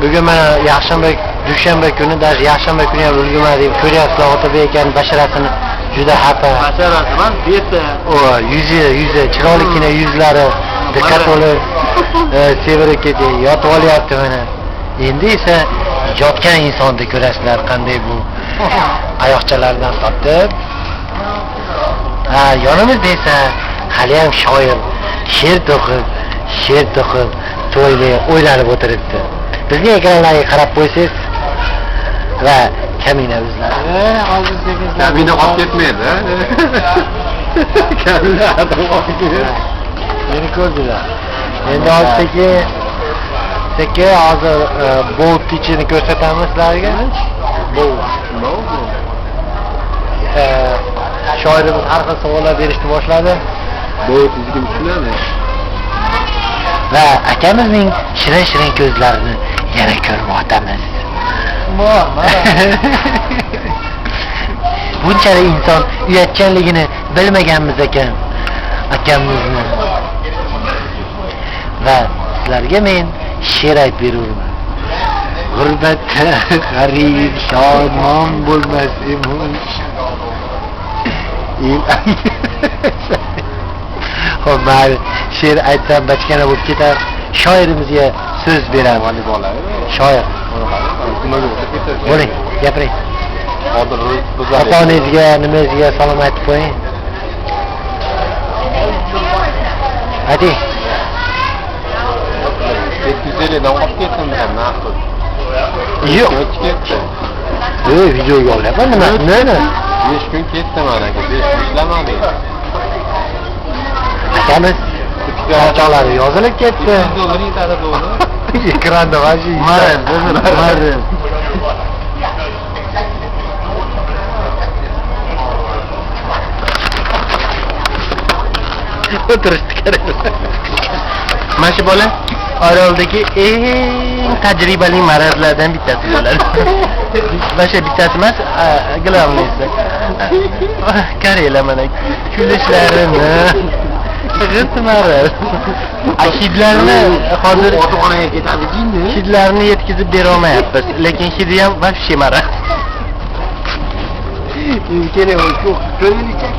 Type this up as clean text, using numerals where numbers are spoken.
bugun mana dushanba kuni, даже yakshanba kuni ham ulgurmadim. Ko'ryapsizlar, Otabek akaning basharasini juda xafa. Basharasi emas, beti. O, yuzi chiroylikgina yuzlari diqqat olib, sevirib ketdi, yotib olyapti mana. Endi esa yotgan insonni ko'rasizlar, qanday bu oyoqchalaridan tortib. Yonimizda esa hali ham shoir, she'r to'qib, to'yli o'ylanib o'tiribdi. Bizning ekranlarga qarab qo'ysangiz va kamina bizlar. Kamina olib ketmaydi. Kamina olib ketmaydi. Meni ko'rdilar. Endi sekin hozir bolt ichini ko'rsatamiz sizlarga. Shoirimiz har xil savollar berishni boshladi. Bolt bizga tushunadi. Va akamizning shirin ko'zlarini yana ko'rib o'tamiz. Bunchalik inson uyatchanligini bilmaganmiz ekan akamizni. Va sizlarga men she'r aytib beraman. G'urbatda g'arib shadmon bo'lmas emish. Xo'p, mayli, she'r aytsam bachkana bo'lib ketar. Shoirimizga so'z beraman. Shoir. Bo'ling, gapiring. Hozir Ota-onangizga, nimangizga salom aytib qo'ying. Ayting. 750 dan olib ketdim ham naqd. Yo'q. Ketdi. Videoga olyapman, nima? 5 kun ketdi mana, 5 kun ishlamadim. Akamiz parchalari yozilib ketdi. $100 yetadi to'g'ri. Ekranda vaji. Mari. O'tirishdi kerak. Mana shu bola Oroldagi eng tajribali marazlardan bittasi bo'ladi. Başka bittasi emas, glavniysi. Qaranglar mana kulishlarini, g'itmarar. Hidlarni hozir otaxonaga ketadi jinni. Hidlarni yetkazib bera olmayapmiz, lekin hidi ham vobshe maraz. Kerak, ko'ringlar.